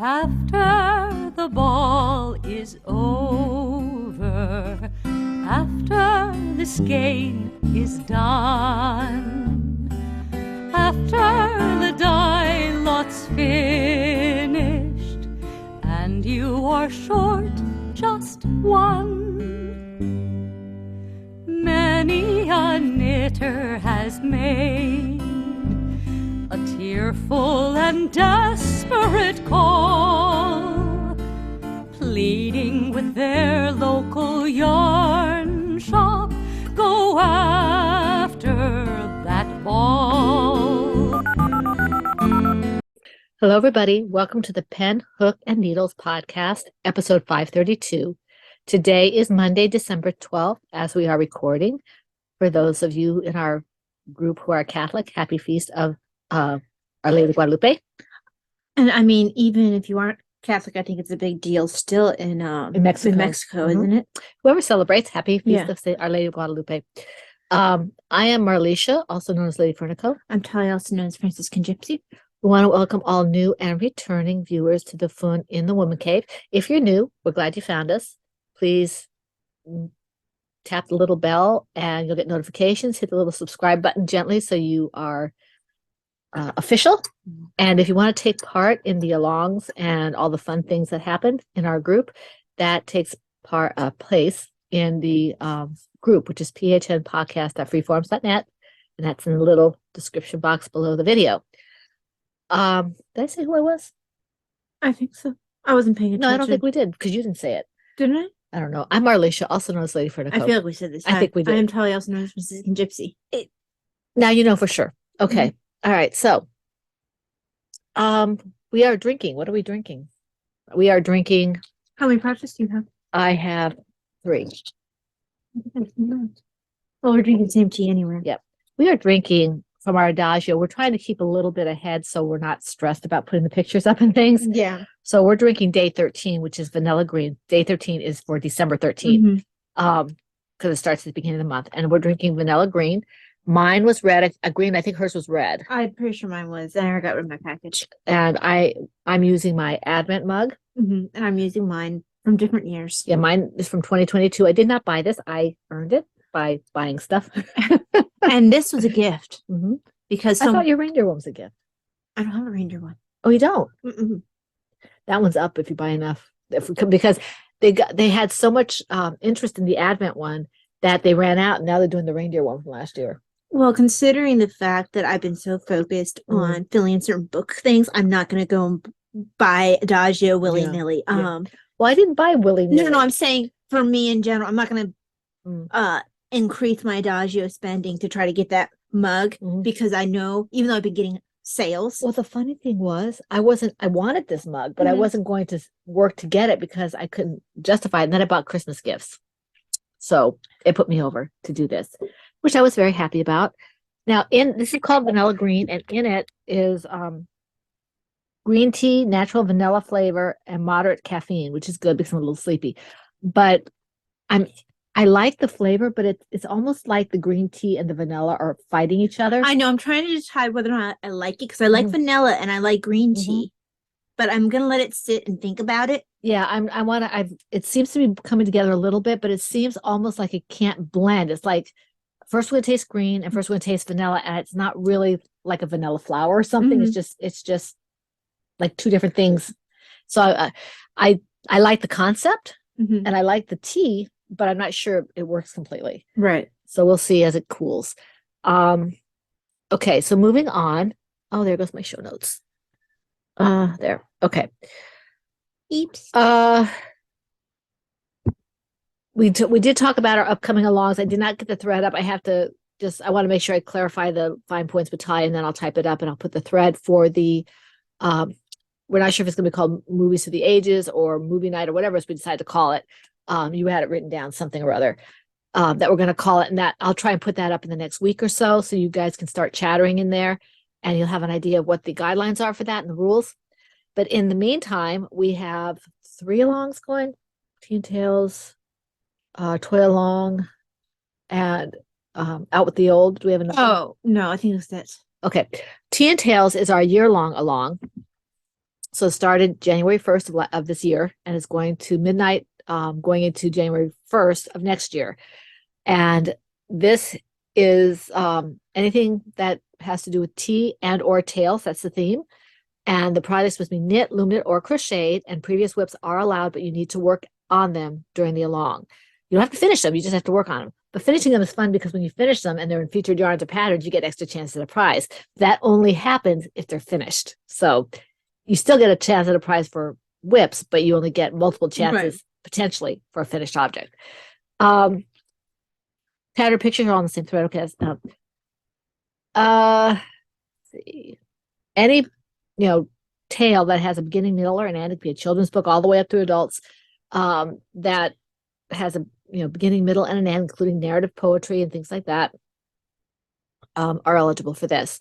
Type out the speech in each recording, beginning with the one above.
After the ball is over, after this game is done, after the die lot's finished, and you are short just one, many a knitter has made a tearful and desperate call, pleading with their local yarn shop, go after that ball. Hello, everybody. Welcome to the Pen, Hook, and Needles podcast, episode 532. Today is Monday, December 12th, as we are recording. For those of you in our group who are Catholic, happy feast of Our Lady of Guadalupe. And I mean, even if you aren't Catholic, I think it's a big deal still in Mexico, isn't it? Whoever celebrates, happy feast of Our Lady of Guadalupe. I am Marlisha, also known as Lady Fernico. I'm Talia, also known as Franciscan Gypsy. We want to welcome all new and returning viewers to the Fun in the Woman Cave. If you're new, we're glad you found us. Please tap the little bell and you'll get notifications. Hit the little subscribe button gently so you are official. And if you want to take part in the alongs and all the fun things that happen in our group, that takes place in the group, which is phnpodcast.freeforms.net, and that's in the little description box below the video. Did I say who I was? I think so. I wasn't paying attention. No, I don't think we did because you didn't say it. Didn't I? I don't know. I'm Marlisha, also known as Lady Fernico. I feel like we said this. I think we did. I am Talia, also known as Franciscan Gypsy. Now you know for sure. Okay. All right. So we are drinking. What are we drinking? We are drinking. How many projects do you have? I have 3. Well, we're drinking the same tea anyway. Yep. We are drinking from our Adagio. We're trying to keep a little bit ahead so we're not stressed about putting the pictures up and things. Yeah. So we're drinking day 13, which is vanilla green. Day 13 is for December 13th. Because it starts at the beginning of the month. And we're drinking vanilla green. Mine was red, a green. I think hers was red. I'm pretty sure mine was. I never got rid of my package. And I'm using my Advent mug. And I'm using mine from different years. Yeah, mine is from 2022. I did not buy this. I earned it by buying stuff. And this was a gift. Because I thought your reindeer one was a gift. I don't have a reindeer one. Oh, you don't? That one's up if you buy enough. Because they had so much interest in the Advent one that they ran out, and now they're doing the reindeer one from last year. Well, considering the fact that I've been so focused on filling in certain book things, I'm not going to go and buy Adagio willy-nilly. Well, I didn't buy willy-nilly. No, I'm saying for me in general, I'm not going to increase my Adagio spending to try to get that mug because I know, even though I've been getting sales. Well, the funny thing was, I wanted this mug, but I wasn't going to work to get it because I couldn't justify it. And then I bought Christmas gifts. So it put me over to do this, which I was very happy about. Now, this is called vanilla green, and in it is green tea, natural vanilla flavor, and moderate caffeine, which is good because I'm a little sleepy. But I like the flavor, but it's almost like the green tea and the vanilla are fighting each other. I know. I'm trying to decide whether or not I like it because I like vanilla and I like green tea, but I'm gonna let it sit and think about it. Yeah, it seems to be coming together a little bit, but it seems almost like it can't blend. It's like first we're gonna taste green and first we're gonna taste vanilla, and it's not really like a vanilla flower or something. It's just like two different things. So I like the concept and I like the tea, but I'm not sure it works completely. Right. So we'll see as it cools. Okay, so moving on. Oh, there goes my show notes. There. Okay. Eeps. We did talk about our upcoming alongs. I did not get the thread up. I want to make sure I clarify the fine points with Ty, and then I'll type it up and I'll put the thread for the we're not sure if it's gonna be called Movies to the Ages or Movie Night or whatever we decide to call it. You had it written down, something or other, that we're gonna call it, and that I'll try and put that up in the next week or so you guys can start chattering in there and you'll have an idea of what the guidelines are for that and the rules. But in the meantime, we have 3 alongs going: Teen Tales, Toy Along, and Out with the Old. Do we have another? Oh, no, I think it's that. Okay. Teen Tales is our year-long along. So it started January 1st of this year, and it's going to midnight, going into January 1st of next year. And this is anything that has to do with tea and or tails. That's the theme. And the projects must be knit, loom knit, or crocheted. And previous whips are allowed, but you need to work on them during the along. You don't have to finish them. You just have to work on them. But finishing them is fun because when you finish them and they're in featured yarns or patterns, you get extra chance at a prize. That only happens if they're finished. So you still get a chance at a prize for whips, but you only get multiple chances potentially for a finished object. Pattern pictures are on the same thread. Okay. Let's see. Any tale that has a beginning, middle, or an end. It could be a children's book all the way up to adults. That has a beginning, middle, and an end, including narrative poetry and things like that, are eligible for this.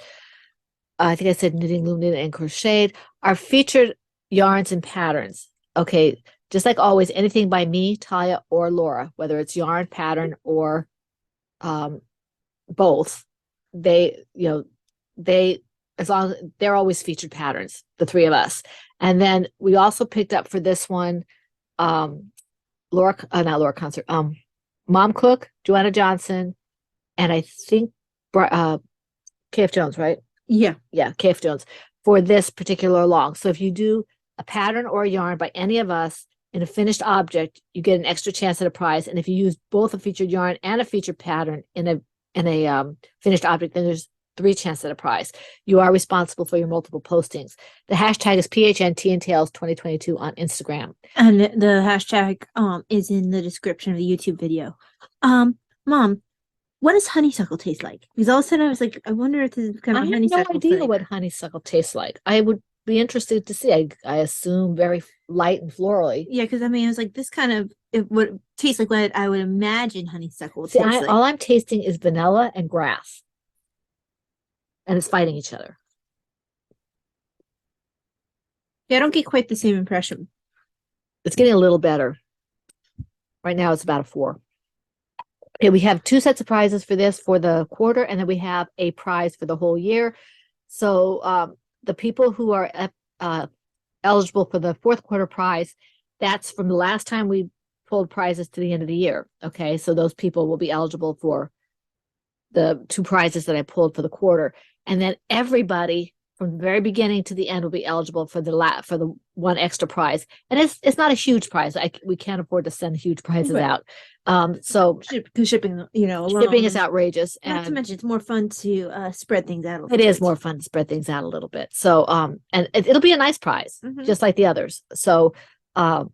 I think I said knitting, loom knit, and crocheted are featured yarns and patterns. Okay, just like always, anything by me, Talia, or Laura, whether it's yarn, pattern, or both, they as long as they're always featured patterns, the three of us. And then we also picked up for this one, not Laura Concert, Mom Cook, Joanna Johnson, and I think KF Jones, right? Yeah, KF Jones for this particular along. So if you do a pattern or a yarn by any of us in a finished object, you get an extra chance at a prize. And if you use both a featured yarn and a featured pattern in a finished object, then there's 3 chances at a prize. You are responsible for your multiple postings. The hashtag is PHNT and Tails 2022 on Instagram. And the hashtag is in the description of the YouTube video. Mom, what does honeysuckle taste like? Because all of a sudden I was like, I wonder if this is kind of a honeysuckle. I have no idea thing. what honeysuckle tastes like. I would be interested to see. I assume very light and florally. Yeah, because I mean, it was like this kind of, it would taste like what I would imagine honeysuckle would taste like. All I'm tasting is vanilla and grass. And it's fighting each other. Yeah, I don't get quite the same impression. It's getting a little better. Right now it's about a 4. Okay, we have 2 sets of prizes for this for the quarter, and then we have a prize for the whole year. So the people who are eligible for the 4th quarter prize, that's from the last time we pulled prizes to the end of the year. Okay, so those people will be eligible for the 2 prizes that I pulled for the quarter. And then everybody from the very beginning to the end will be eligible for the 1 extra prize. And it's not a huge prize. We can't afford to send huge prizes out. So shipping, shipping is outrageous. Not to mention, it's more fun to spread things out a little bit. It is more fun to spread things out a little bit. So and it'll be a nice prize, just like the others. So so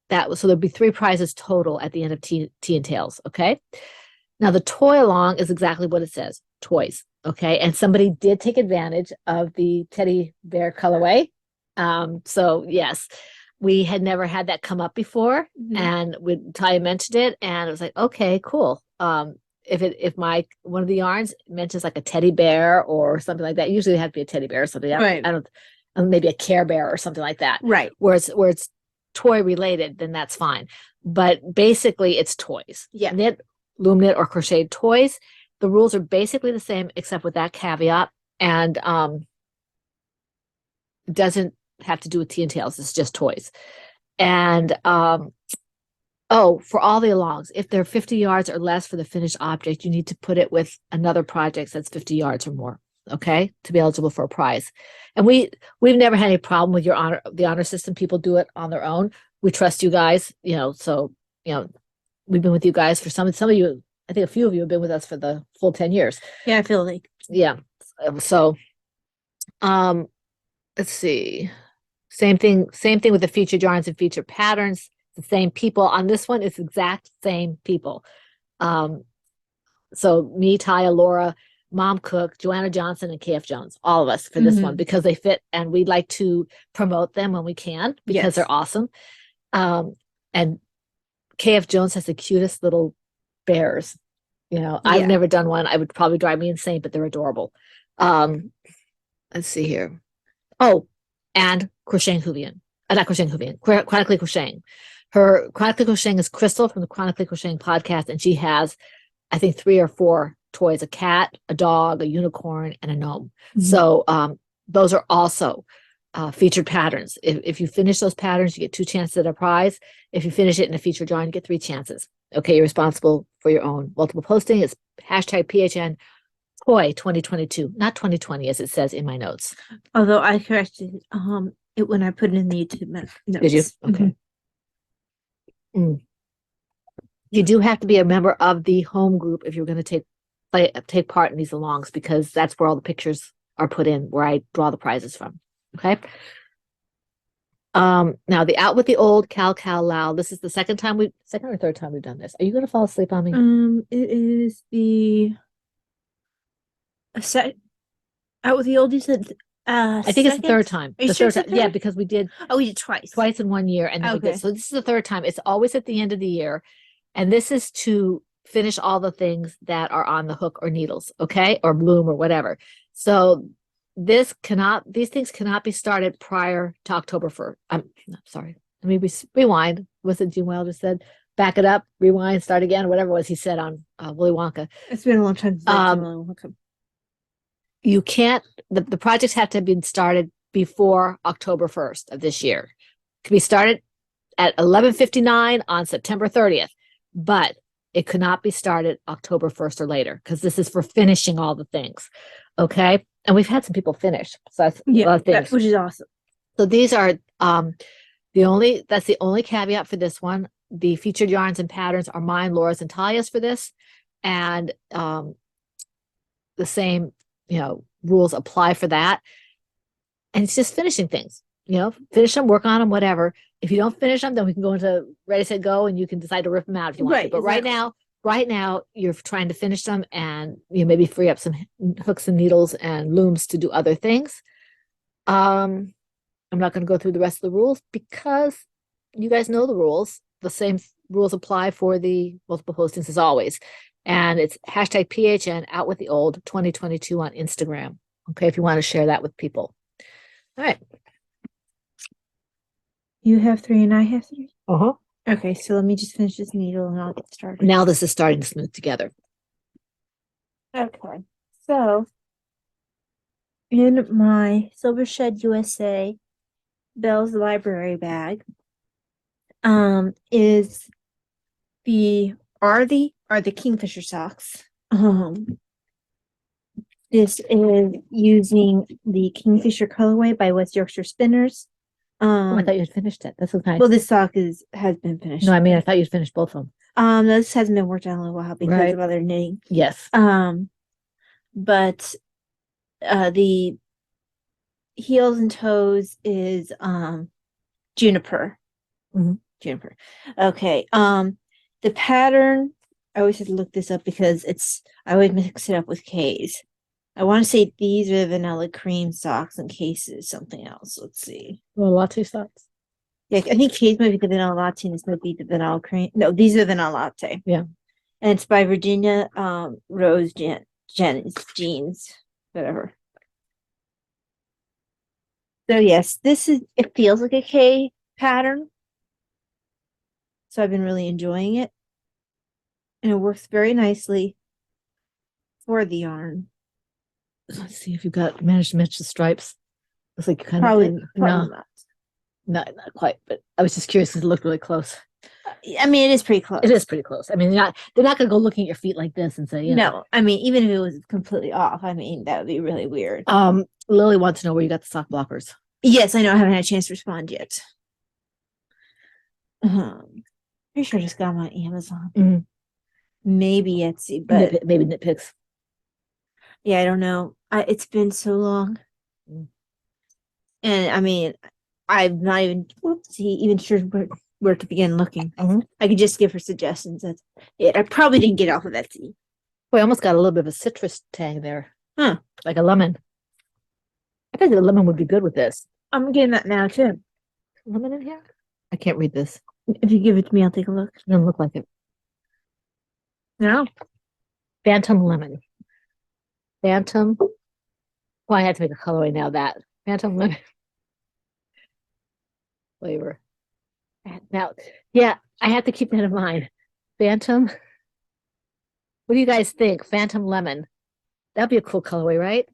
there'll be 3 prizes total at the end of Tea and Tails. Okay. Now the toy along is exactly what it says, toys. Okay. And somebody did take advantage of the teddy bear colorway. So yes, we had never had that come up before, and Talia mentioned it, and it was like, okay, cool. If one of the yarns mentions like a teddy bear or something like that, usually it has to be a teddy bear or something. Right. I don't maybe a Care Bear or something like that. Right. Where it's toy related, then that's fine. But basically it's toys. Yeah. Knit, loom knit, or crocheted toys. The rules are basically the same except with that caveat, and it doesn't have to do with Tea and Tails. It's just toys. And for all the alongs, if they're 50 yards or less for the finished object, you need to put it with another project that's 50 yards or more, okay, to be eligible for a prize. And we've never had any problem with the honor system. People do it on their own. We trust you guys, so we've been with you guys for some of you. I think a few of you have been with us for the full 10 years. Yeah, I feel like. Yeah. So, let's see. Same thing with the featured yarns and featured patterns. The same people on this one. It's exact same people. So me, Taya, Laura, Mom Cook, Joanna Johnson, and KF Jones, all of us for this one, because they fit, and we'd like to promote them when we can because they're awesome. And KF Jones has the cutest little bears. I've never done one. I would probably drive me insane, but they're adorable. Let's see here. Oh, and Crocheting Hoovian. Not Crocheting Hoovian, Chronically Crocheting. Her Chronically Crocheting is Crystal from the Chronically Crocheting podcast, and she has, I think, 3 or 4 toys: a cat, a dog, a unicorn, and a gnome. So those are also featured patterns. If you finish those patterns, you get 2 chances at a prize. If you finish it in a featured yarn, you get 3 chances. Okay, you're responsible for your own multiple posting. It's hashtag PHN Toy 2022, not 2020 as it says in my notes. Although I corrected it when I put it in the YouTube notes. Did you? Okay. You do have to be a member of the home group if you're going to take part in these alongs, because that's where all the pictures are put in, where I draw the prizes from. Okay. Now the Out with the Old Cal Lao. This is the second or third time we've done this. Are you going to fall asleep on me? It is the Out with the Old. You said. I think it's the third time. Are you sure it's the third? Yeah, because we did. Oh, we did twice. Twice in 1 year, and then we did. So this is the third time. It's always at the end of the year, and this is to finish all the things that are on the hook or needles, okay, or bloom or whatever. So these things cannot be started prior to October 1st. I'm sorry. Let me rewind. Was it Gene Wilder said? Back it up, rewind, start again, whatever it was he said on Willy Wonka. It's been a long time since you can't, the projects have to have been started before October 1st of this year. It can be started at 11:59 on September 30th, but it could not be started October 1st or later, because this is for finishing all the things. Okay. And we've had some people finish. So that's a lot of things. Which is awesome. So these are that's the only caveat for this one. The featured yarns and patterns are mine, Laura's, and Talia's for this. And the same, rules apply for that. And it's just finishing things, finish them, work on them, whatever. If you don't finish them, then we can go into Ready, Set, Go, and you can decide to rip them out if you want to. But exactly. Right now, you're trying to finish them and maybe free up some hooks and needles and looms to do other things. I'm not going to go through the rest of the rules because you guys know the rules. The same rules apply for the multiple postings as always. And it's hashtag PHN Out with the Old 2022 on Instagram. Okay, if you want to share that with people. All right. You have 3 and I have 3? Uh-huh. Okay, so let me just finish this needle and I'll get started. Now this is starting to smooth together. Okay, so in my Silver Shed USA Bell's Library bag is the Kingfisher socks. This is using the Kingfisher colorway by West Yorkshire Spinners. I thought you had finished it. That's okay. Well, this sock has been finished. No, I mean I thought you'd finished both of them. This hasn't been worked on in a while because of other knitting. Yes. But the heels and toes is juniper. Mm-hmm. Juniper. Okay. The pattern, I always have to look this up because I always mix it up with K's. I want to say these are the vanilla cream socks and K's is something else. Let's see. Well, latte socks. Yeah, I think K's might be the vanilla latte and this might be the vanilla cream. No, these are vanilla latte. Yeah. And it's by Virginia Rose Jeans, whatever. So yes, it feels like a K pattern. So I've been really enjoying it. And it works very nicely for the yarn. Let's see if you managed to match the stripes. Looks like you kind probably of no, not quite. But I was just curious because it looked really close. I mean, it is pretty close. It is pretty close. I mean, they're not going to go looking at your feet like this and say, no. I mean, even if it was completely off, I mean, that would be really weird. Lily wants to know where you got the sock blockers. Yes, I know. I haven't had a chance to respond yet. Pretty sure I just got them on Amazon. Mm-hmm. Maybe Etsy, but maybe Knit Picks. Yeah, I don't know. It's been so long. And I mean, I'm not even sure where to begin looking. Mm-hmm. I could just give her suggestions. That's it. I probably didn't get off of Etsy. Boy, I almost got a little bit of a citrus tang there. Huh. Like a lemon. I think the lemon would be good with this. I'm getting that now too. Lemon in here? I can't read this. If you give it to me, I'll take a look. It doesn't look like it. No. Phantom lemon. Phantom. Well, I had to make a colorway now that. Phantom lemon. Flavor. Now, yeah, I have to keep that in mind. Phantom. What do you guys think? Phantom lemon. That'd be a cool colorway, right?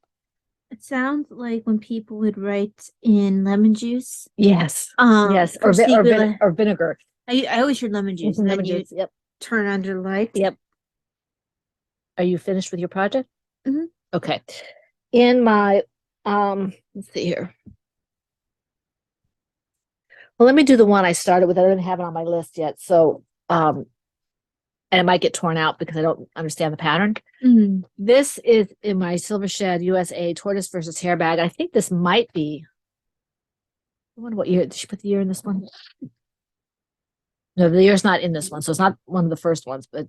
It sounds like when people would write in lemon juice. Yes. Yes. For secret Or vinegar. I always heard lemon juice, and then Lemon you juice. Yep. turn under light. Yep. Are you finished with your project? Mhm. Okay. In my let's see here. Well, let me do the one I started with. I don't have it on my list yet. So and it might get torn out because I don't understand the pattern. Mhm. This is in my Silver Shed USA Tortoise versus Hair bag. I think this might be. I wonder what year. Did she put the year in this one? No, the year's not in this one. So it's not one of the first ones, but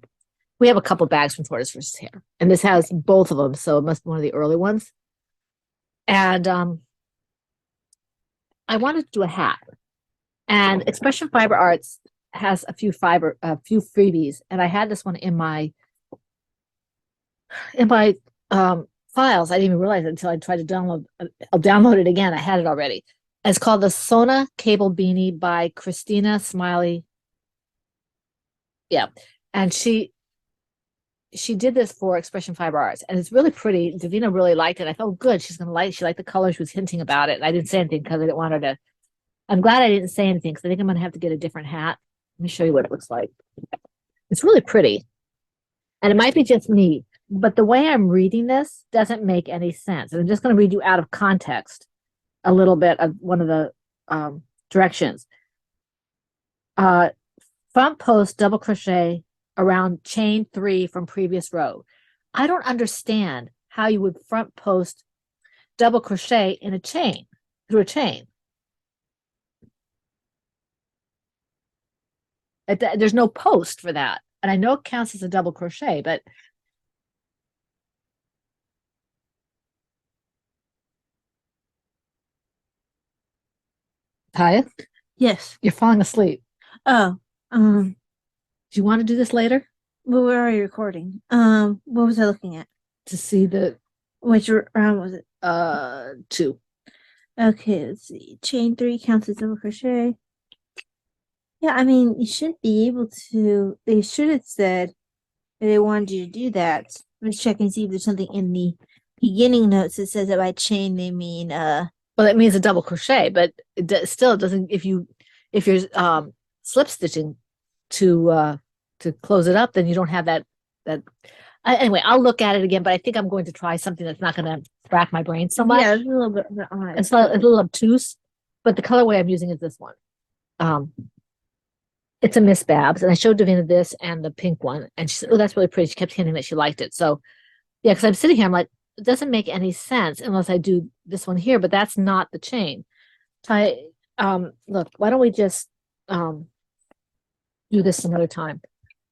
we have a couple bags from Tortoise versus Hair. And this has both of them. So it must be one of the early ones. And I wanted to do a hat. And Expression Fiber Arts has a few freebies. And I had this one in my files. I didn't even realize it until I tried to download. I'll download it again. I had it already. It's called the Sona Cable Beanie by Christina Smiley. Yeah. And she did this for Expression Fiber Arts, and it's really pretty. Davina really liked it. I felt good. She's gonna like. She liked the color. She was hinting about it. And I didn't say anything because I didn't want her to. I'm glad I didn't say anything because I think I'm gonna have to get a different hat. Let me show you what it looks like. It's really pretty, and it might be just me, but the way I'm reading this doesn't make any sense. And I'm just gonna read you out of context a little bit of one of the directions. Front post double crochet around chain 3 from previous row. I don't understand how you would front post double crochet in a chain, through a chain. There's no post for that. And I know it counts as a double crochet, but Taya, Yes. you're falling asleep. Oh. Do you want to do this later? Well, we're already recording. What was I looking at? To see the Which round was it? 2. Okay, let's see. Chain 3 counts as double crochet. Yeah, I mean, you should be able to. They should have said that they wanted you to do that. Let's check and see if there's something in the beginning notes that says that by chain they mean Well, it means a double crochet, but still doesn't. If you're slip stitching to close it up, then you don't have that. Anyway, I'll look at it again, but I think I'm going to try something that's not going to rack my brain so much. Yeah, it's a little bit odd. It's a little obtuse, but the colorway I'm using is this one. It's a Miss Babs, and I showed Davina this and the pink one, and she said, "Oh, that's really pretty." She kept hinting that she liked it. So, yeah, because I'm sitting here, I'm like, it doesn't make any sense unless I do this one here, but that's not the chain. Look, why don't we just do this another time?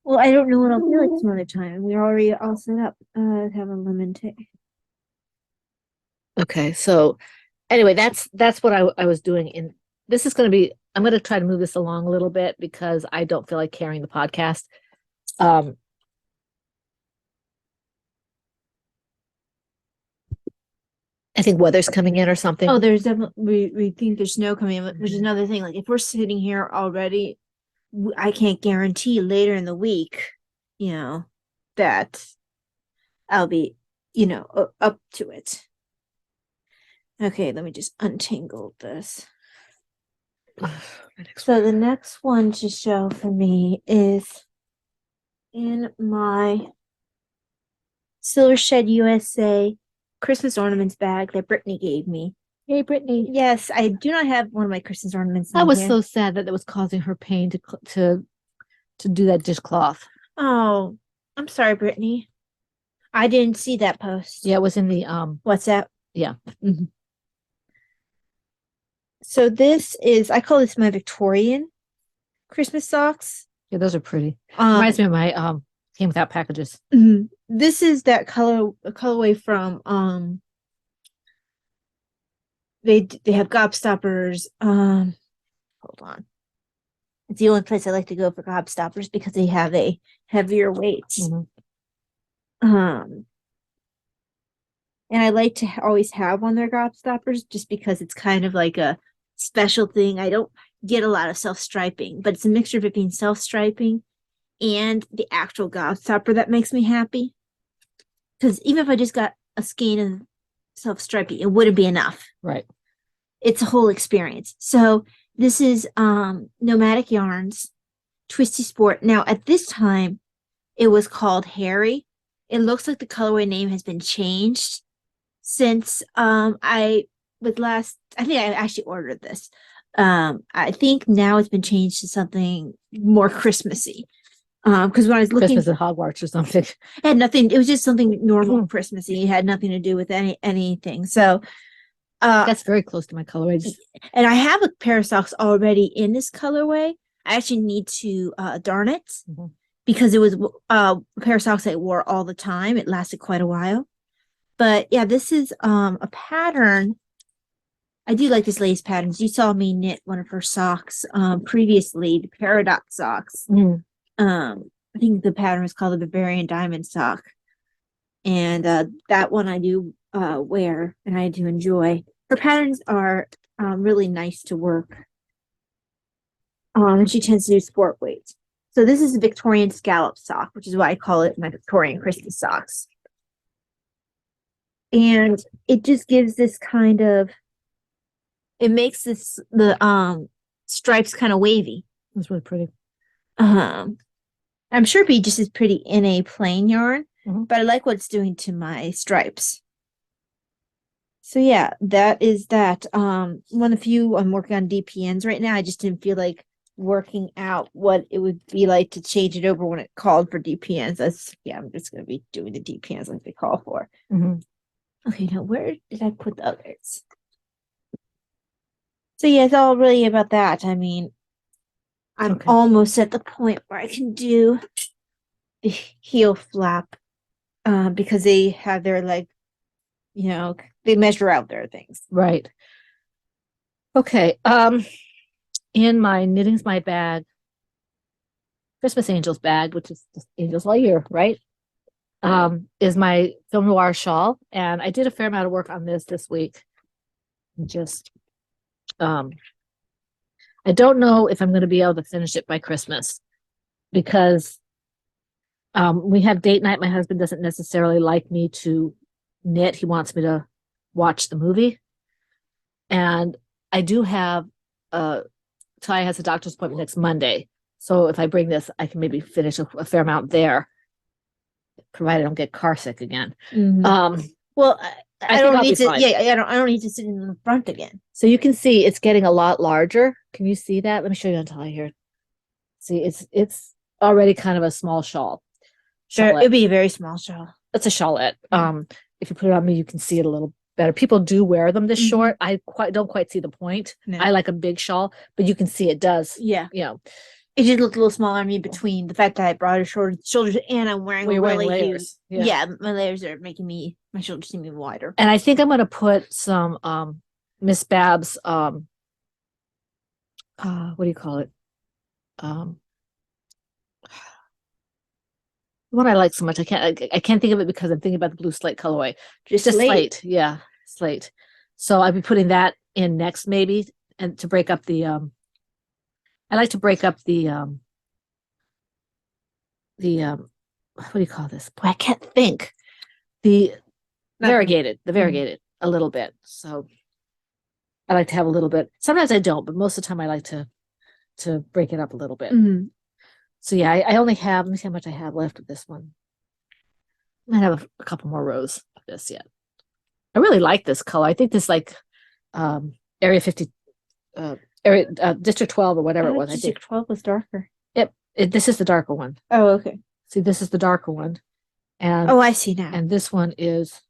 Well, I don't know what I'll do like some other time. We're already all set up to have a lemon tea. Okay, so anyway, that's what I was doing. And this is going to be, I'm going to try to move this along a little bit because I don't feel like carrying the podcast. I think weather's coming in or something. Oh, there's definitely, we think there's snow coming in, which is another thing. Like if we're sitting here already, I can't guarantee later in the week, that I'll be, up to it. Okay, let me just untangle this. So the next one to show for me is in my Silver Shed USA Christmas ornaments bag that Brittany gave me. Hey, Brittany. Yes, I do not have one of my Christmas ornaments. I was so sad that it was causing her pain to do that dishcloth. Oh, I'm sorry, Brittany. I didn't see that post. Yeah, it was in the WhatsApp. Yeah. Mm-hmm. So this is, I call this my Victorian Christmas socks. Yeah, those are pretty. Reminds me of my Came Without Packages. Mm-hmm. This is that colorway from they have gobstoppers. Hold on. It's the only place I like to go for gobstoppers because they have a heavier weight. Mm-hmm. And I like to always have on their gobstoppers just because it's kind of like a special thing. I don't get a lot of self-striping, but it's a mixture of it being self-striping and the actual gobstopper that makes me happy. Because even if I just got a skein of self-stripey. It wouldn't be enough. Right. It's a whole experience. So this is Nomadic Yarns, Twisty Sport. Now at this time, it was called Harry. It looks like the colorway name has been changed since I think I actually ordered this. I think now it's been changed to something more Christmassy. Because when I was looking, Christmas at Hogwarts or something. it had nothing. It was just something normal Christmassy. It had nothing to do with anything. So, That's very close to my colorway. and I have a pair of socks already in this colorway. I actually need to darn it because it was a pair of socks I wore all the time. It lasted quite a while. But yeah, this is a pattern. I do like this lace patterns. You saw me knit one of her socks previously, the Paradox socks. I think the pattern is called the Bavarian Diamond sock. And that one I do wear and I do enjoy. Her patterns are really nice to work. And she tends to do sport weights. So this is a Victorian scallop sock, which is why I call it my Victorian Christmas socks. And it just gives this kind of, it makes the stripes kind of wavy. It's really pretty. I'm sure it'd be just as pretty in a plain yarn, but I like what it's doing to my stripes. So yeah, that is that. One of the few I'm working on DPNs right now. I just didn't feel like working out what it would be like to change it over when it called for DPNs. I'm just gonna be doing the DPNs like they call for. Okay, now where did I put the others? So yeah, it's all really about that. I mean, I'm almost at the point where I can do the heel flap because they have their they measure out their things. Right. Okay. In my Knitting's My Bag, Christmas Angels bag, which is just Angels all year, right? Is my Film Noir shawl. And I did a fair amount of work on this week. Just I don't know if I'm going to be able to finish it by Christmas because we have date night. My husband doesn't necessarily like me to knit. He wants me to watch the movie. And I do have Ty has a doctor's appointment next Monday. So if I bring this, I can maybe finish a fair amount there, provided I don't get car sick again. Well, I don't need to. Fine. Yeah, I don't need to sit in the front again. So you can see it's getting a lot larger. Can you see that? Let me show you on Ty here. See, it's already kind of a small shawl. It'd be a very small shawl. It's a shawlette. If you put it on me, you can see it a little better. People do wear them this short. I don't quite see the point. No. I like a big shawl, but you can see it does. Yeah. You know, it just looked a little small on me between the fact that I brought shoulders and I'm wearing really layers. Huge. Yeah, my layers are making my shoulders seem even wider. And I think I'm going to put some Miss Babs what do you call it? What I like so much, I can't think of it because I'm thinking about the blue slate colorway. Just slate. Yeah, slate. So I'll be putting that in next maybe, and to break up the I like to break up the what do you call this? Boy, I can't think. The variegated a little bit. So I like to have a little bit. Sometimes I don't, but most of the time I like to break it up a little bit. So yeah, I only have, let me see how much I have left of this one. I might have a couple more rows of this yet. I really like this color. I think this like area 50 district 12 or whatever it was. District 12 was darker. This is the darker one. Oh, okay. See, this is the darker one. And I see now. And this one is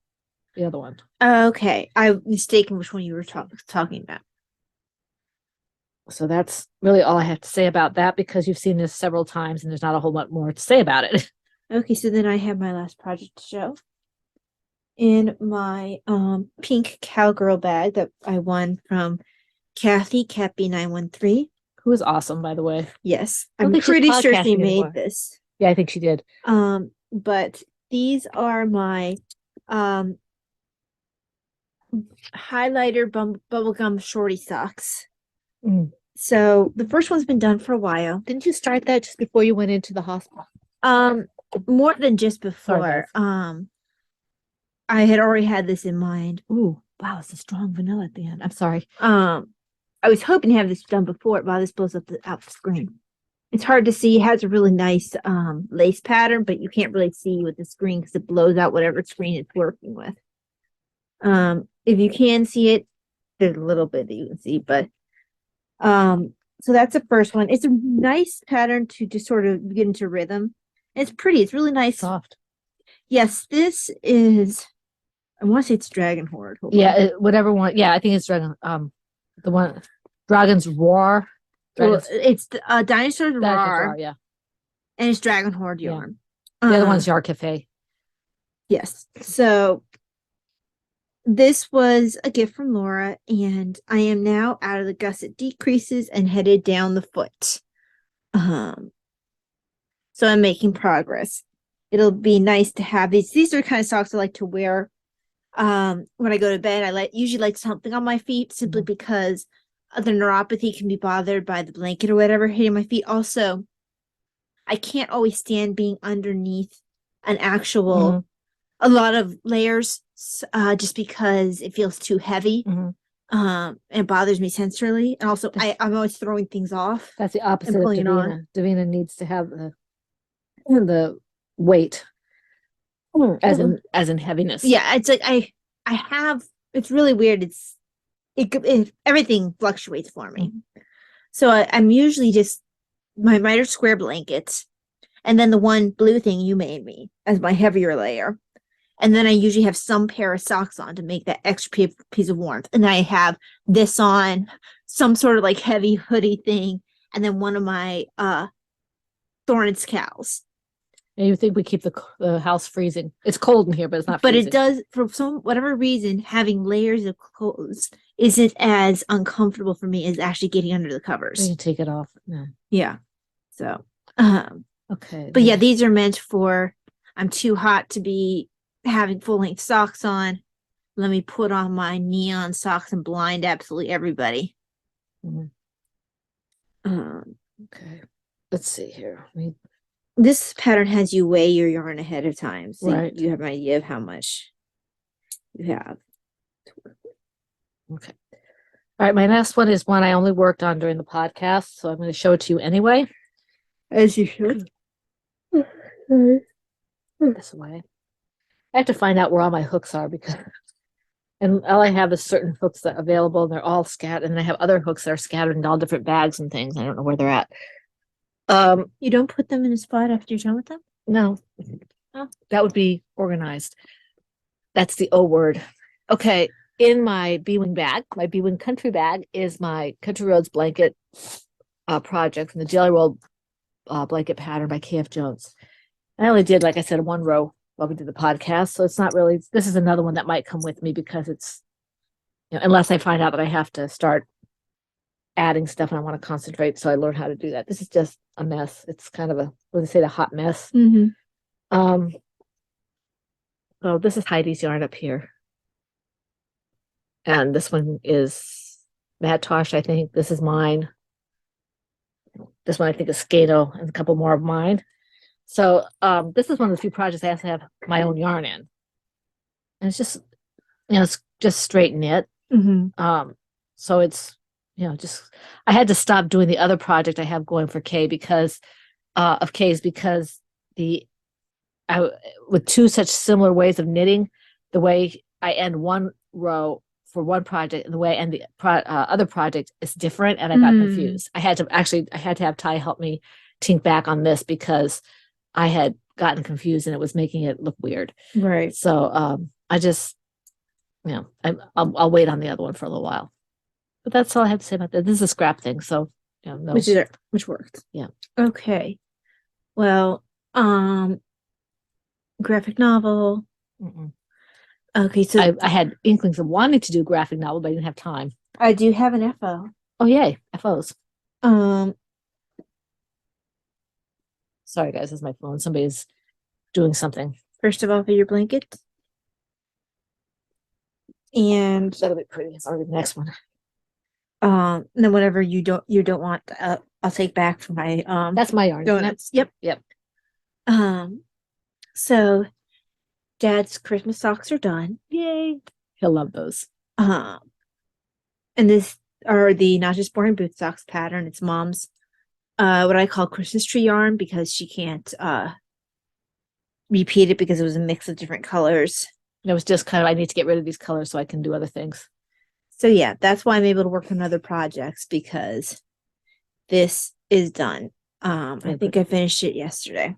the other one. Okay. I'm mistaken which one you were talking about. So that's really all I have to say about that because you've seen this several times and there's not a whole lot more to say about it. Okay, so then I have my last project to show. In my pink cowgirl bag that I won from Kathy, Cappy913. Who is awesome, by the way. Yes. I'm pretty sure she made this. Yeah, I think she did. But these are my highlighter bubblegum shorty socks. So the first one's been done for a while. Didn't you start that just before you went into the hospital? More than just before. Sorry, I had already had this in mind. Ooh, wow, it's a strong vanilla at the end. I'm sorry. I was hoping to have this done before. Wow, this blows up out the screen. It's hard to see. It has a really nice lace pattern, but you can't really see with the screen because it blows out whatever screen it's working with. If you can see it, there's a little bit that you can see, but so that's the first one. It's a nice pattern to just sort of get into rhythm. It's pretty. It's really nice. Soft. Yes, this is. I want to say it's Dragon Horde. Hold on. Yeah, whatever one. Yeah, I think it's Dragon. The one, Dragon's Roar. Well, it's Dinosaur's Dinosaur's Roar, Roar, yeah. and it's Dragon Horde Yeah. yarn. The other one's Yard Cafe. Yes. So this was a gift from Laura, and I am now out of the gusset decreases and headed down the foot. So I'm making progress. It'll be nice to have these. These are kind of socks I like to wear when I go to bed. I usually like something on my feet simply because the neuropathy can be bothered by the blanket or whatever hitting my feet. Also, I can't always stand being underneath an actual a lot of layers just because it feels too heavy. It bothers me sensorily, and also I'm always throwing things off. That's the opposite of pulling it Davina. on. Davina needs to have the weight as in heaviness. Yeah, it's like I have. It's really weird. It everything fluctuates for me. So I'm usually just my miter square blankets, and then the one blue thing you made me as my heavier layer. And then I usually have some pair of socks on to make that extra piece of warmth. And then I have this on, some sort of like heavy hoodie thing, and then one of my Thorn's cows. And you think we keep the house freezing? It's cold in here, but it's not. But freezing. it does, for whatever reason, having layers of clothes isn't as uncomfortable for me as actually getting under the covers. You take it off. No. Yeah. So, okay. But yeah, these are meant for. I'm too hot to be having full length socks on. Let me put on my neon socks and blind absolutely everybody. Okay. Let's see here. This pattern has you weigh your yarn ahead of time, so right. you have an idea of how much you have. Okay. All right. My next one is one I only worked on during the podcast, so I'm going to show it to you anyway. As you should. This way. I have to find out where all my hooks are and all I have is certain hooks that are available, and they're all scattered, and I have other hooks that are scattered in all different bags and things. I don't know where they're at. You don't put them in a spot after you're done with them? No. Oh, that would be organized. That's the O word. Okay. In my B-Wing bag, my B-Wing country bag is my Country Roads blanket project from the Jelly Roll blanket pattern by KF Jones. I only did, like I said, one row while we did the podcast. So it's not really, this is another one that might come with me because it's, unless I find out that I have to start adding stuff and I want to concentrate. So I learned how to do that. This is just a mess. It's kind of what do they say, the hot mess. So this is Heidi's yarn up here. And this one is Matt Tosh, I think. This is mine. This one I think is Skato and a couple more of mine. So this is one of the few projects I have to have my own yarn in. And it's just, it's just straight knit. So it's, just, I had to stop doing the other project I have going for Kay because with two such similar ways of knitting, the way I end one row for one project and the way I end the other project is different, and I got confused. I had to have Ty help me tink back on this because I had gotten confused and it was making it look weird. Right. So I just, I'll wait on the other one for a little while. But that's all I have to say about that. This is a scrap thing, so no. Which worked. Yeah. Okay. Well, graphic novel. Okay, so I had inklings of wanting to do graphic novel, but I didn't have time. I do have an FO. Oh yay, FOs. Sorry guys, this is my phone. Somebody's doing something. First of all, for your blanket. And That'll be pretty. It's already the next one. Then whatever you don't want, I'll take back from my that's my yarn. donuts. Yep. Yep. So Dad's Christmas socks are done. Yay. He'll love those. And this are the Not Just Boring Boot Socks pattern. It's Mom's what I call Christmas tree yarn because she can't repeat it because it was a mix of different colors. It was just kind of, I need to get rid of these colors so I can do other things. So yeah, that's why I'm able to work on other projects because this is done. I think I finished it yesterday.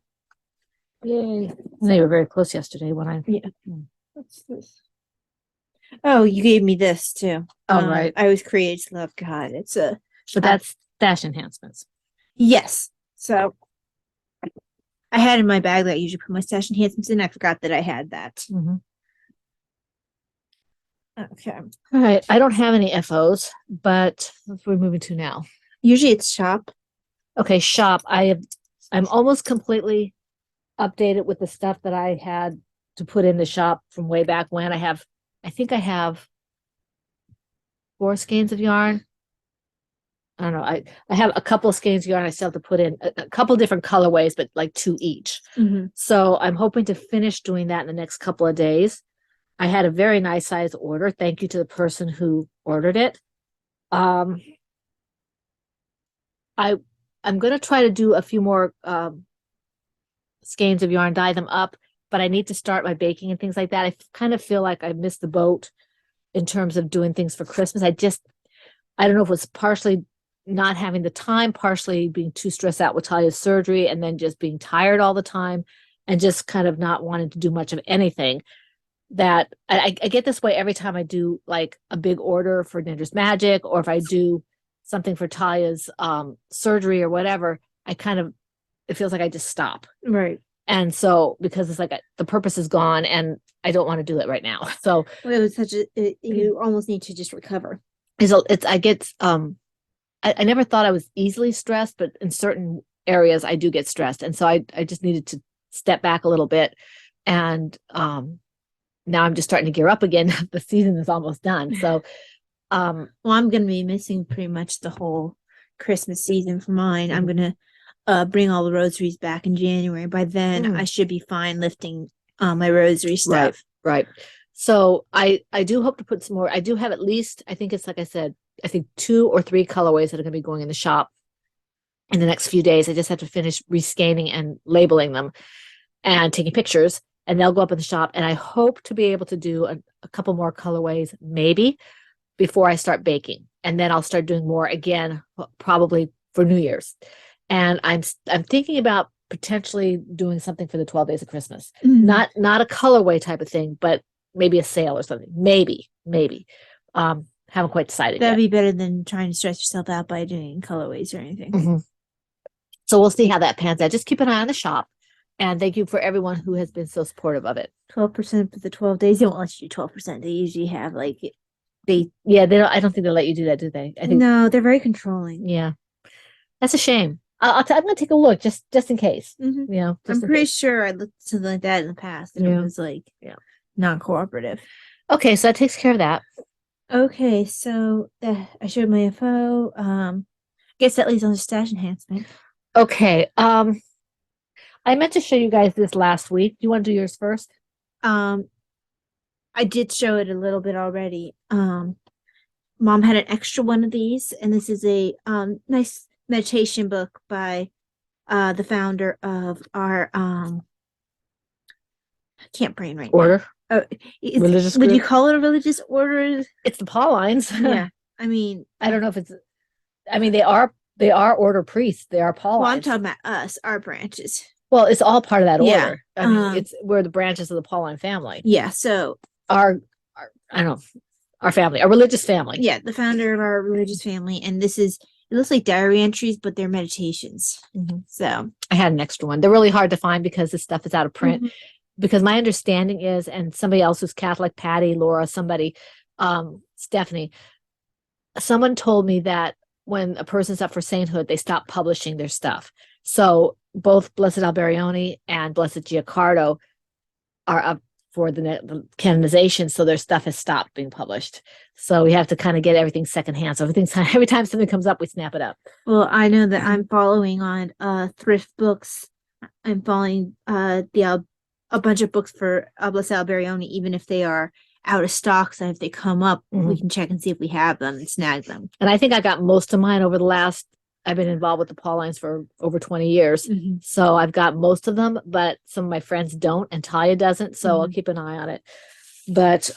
Yay. They were very close yesterday when I. Yeah. What's this? Oh, you gave me this too. Oh, right. I was created to love God. It's a. But that's stash enhancements. Yes. So I had in my bag that I usually put my stash enhancements in. I forgot that I had that. Mm-hmm. Okay. All right. I don't have any FOs, but that's what we're moving to now. Usually it's shop. Okay, shop. I'm almost completely updated with the stuff that I had to put in the shop from way back when. I think I have 4 skeins of yarn. I don't know. I have a couple of skeins of yarn I still have to put in a couple different colorways, but like 2 each. Mm-hmm. So I'm hoping to finish doing that in the next couple of days. I had a very nice size order. Thank you to the person who ordered it. I'm going to try to do a few more skeins of yarn, dye them up, but I need to start my baking and things like that. I kind of feel like I missed the boat in terms of doing things for Christmas. I don't know if it was partially not having the time, partially being too stressed out with Talia's surgery, and then just being tired all the time and just kind of not wanting to do much of anything. That I get this way every time I do like a big order for Ninja's Magic, or if I do something for Talia's surgery or whatever, it feels like I just stop. Right. And so, because it's like the purpose is gone and I don't want to do it right now. So well, it was you almost need to just recover. I never thought I was easily stressed, but in certain areas I do get stressed. And so I just needed to step back a little bit. And now I'm just starting to gear up again. The season is almost done. So well, I'm going to be missing pretty much the whole Christmas season for mine. I'm going to bring all the rosaries back in January. By then, I should be fine lifting my rosary stuff. Right. So I do hope to put some more. I do have at least, I think it's like I said, I think 2 or 3 colorways that are going to be going in the shop in the next few days. I just have to finish rescanning and labeling them and taking pictures, and they'll go up in the shop. And I hope to be able to do a couple more colorways, maybe, before I start baking. And then I'll start doing more again, probably for New Year's. And I'm thinking about potentially doing something for the 12 days of Christmas. Not a colorway type of thing, but maybe a sale or something. Maybe. Haven't quite decided That'd yet. be better than trying to stress yourself out by doing colorways or anything. Mm-hmm. So we'll see how that pans out. Just keep an eye on the shop. And thank you for everyone who has been so supportive of it. 12% for the 12 days. They won't let you do 12%. They usually have they don't. I don't think they'll let you do that, do they? I think no, they're very controlling. Yeah, that's a shame. I'm gonna take a look just in case. Mm-hmm. You know, I'm pretty sure I looked to like that in the past, and it was non-cooperative. Okay, so that takes care of that. Okay, so I showed my FO. Guess that leads on to stash enhancement. Okay. I meant to show you guys this last week. Do you want to do yours first? I did show it a little bit already. Mom had an extra one of these, and this is a nice meditation book by the founder of our I can't brain right order. Now. Religious would group? you call it a religious order? It's the Paulines. Yeah. I mean, I don't know if it's. I mean, they are order priests. They are Paulines. Well, I'm talking about us, our branches. Well, it's all part of that Yeah. order. I mean, we're the branches of the Pauline family. Yeah. So our I don't know, our family, our religious family. Yeah, the founder of our religious family, and it looks like diary entries, but they're meditations. Mm-hmm. So I had an extra one. They're really hard to find because this stuff is out of print. Mm-hmm. Because my understanding is, and somebody else who's Catholic, Patty, Laura, somebody, Stephanie, someone told me that when a person's up for sainthood, they stop publishing their stuff. So both Blessed Alberione and Blessed Giacardo are up for the canonization, so their stuff has stopped being published. So we have to kind of get everything secondhand. So every time something comes up, we snap it up. Well, I know that I'm following on Thrift Books. I'm following the a bunch of books for Abla Barioni, even if they are out of stock. So if they come up, we can check and see if we have them and snag them. And I think I got most of mine over the last, I've been involved with the Paulines for over 20 years. So I've got most of them, but some of my friends don't, and Talia doesn't. So I'll keep an eye on it. But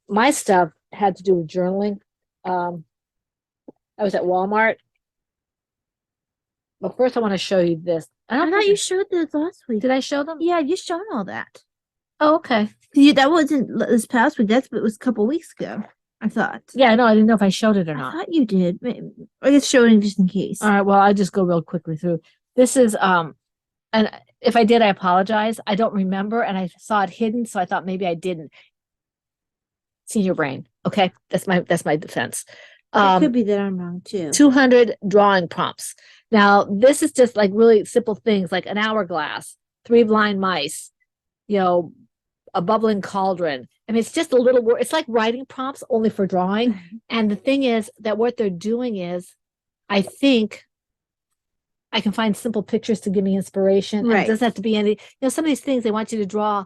my stuff had to do with journaling. I was at Walmart. But first I want to show you this. I thought you showed this last week. Did I show them? Yeah, you showed all that. Oh, okay. That wasn't this past week. It was a couple weeks ago. I thought. Yeah, no, I didn't know if I showed it or not. I thought you did. I guess show it just in case. All right, well, I'll just go real quickly through. This is and if I did, I apologize. I don't remember, and I saw it hidden, so I thought maybe I didn't. Senior brain. Okay, that's my defense. It could be that I'm wrong too. 200 drawing prompts. Now, this is just like really simple things like an hourglass, 3 blind mice, a bubbling cauldron. I mean, it's just a little word. It's like writing prompts only for drawing. And the thing is that what they're doing is, I think I can find simple pictures to give me inspiration. Right. And it doesn't have to be any, some of these things they want you to draw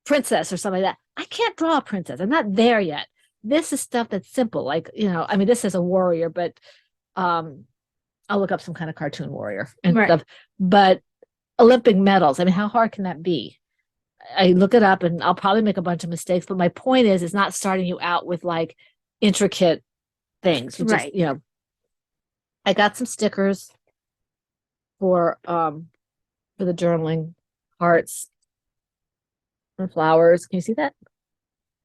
princess or something like that. I can't draw a princess. I'm not there yet. This is stuff that's simple. Like, I mean, this is a warrior, but I'll look up some kind of cartoon warrior and stuff. But Olympic medals, I mean, how hard can that be? I look it up and I'll probably make a bunch of mistakes, but my point is, it's not starting you out with like intricate things. You just, I got some stickers for the journaling, hearts and flowers. Can you see that?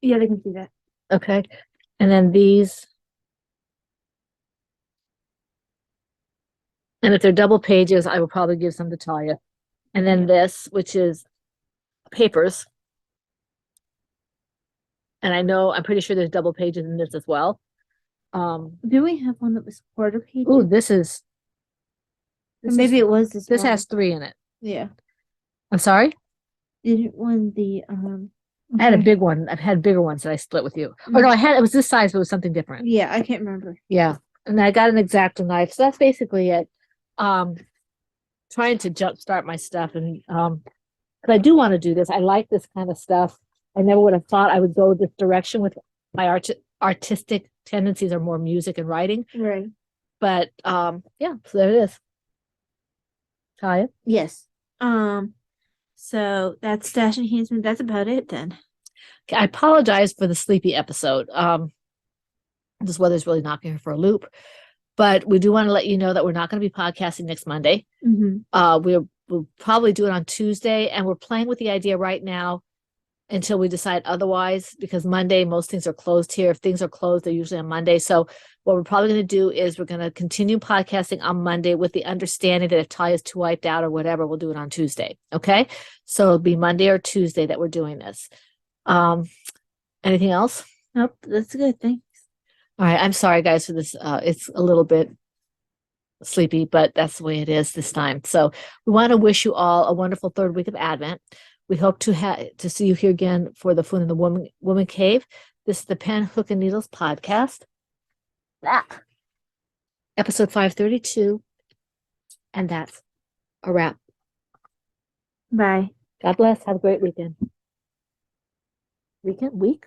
Yeah, they can see that. Okay. And then these. And if they're double pages, I will probably give some to Talia. And then this, which is papers. And I'm pretty sure there's double pages in this as well. Did we have one that was quarter page? Oh, this is. Maybe it was this. This has 3 in it. Yeah. I'm sorry? Didn't one the I had a big one. I've had bigger ones that I split with you. Oh no, it was this size, but it was something different. Yeah, I can't remember. Yeah. And I got an X-Acto knife. So that's basically it. Trying to jumpstart my stuff, and but I do want to do this. I like this kind of stuff. I never would have thought I would go this direction with my artistic tendencies are more music and writing. Right. But yeah, so there it is. Talia? Yes. So that's stash enhancement. That's about it then. Okay, I apologize for the sleepy episode. This weather's really knocking her for a loop. But we do want to let you know that we're not going to be podcasting next Monday. We'll probably do it on Tuesday, and we're playing with the idea right now until we decide otherwise, because Monday, most things are closed here. If things are closed, they're usually on Monday. So what we're probably going to do is we're going to continue podcasting on Monday with the understanding that if Talia's too wiped out or whatever, we'll do it on Tuesday. Okay. So it'll be Monday or Tuesday that we're doing this. Anything else? Nope. That's a good thing. All right. I'm sorry, guys, for this. It's a little bit sleepy, but that's the way it is this time. So we want to wish you all a wonderful 3rd week of Advent. We hope to see you here again for the Food in the Woman Cave. This is the Pen, Hook, and Needles podcast. Episode 532. And that's a wrap. Bye. God bless. Have a great weekend. Week?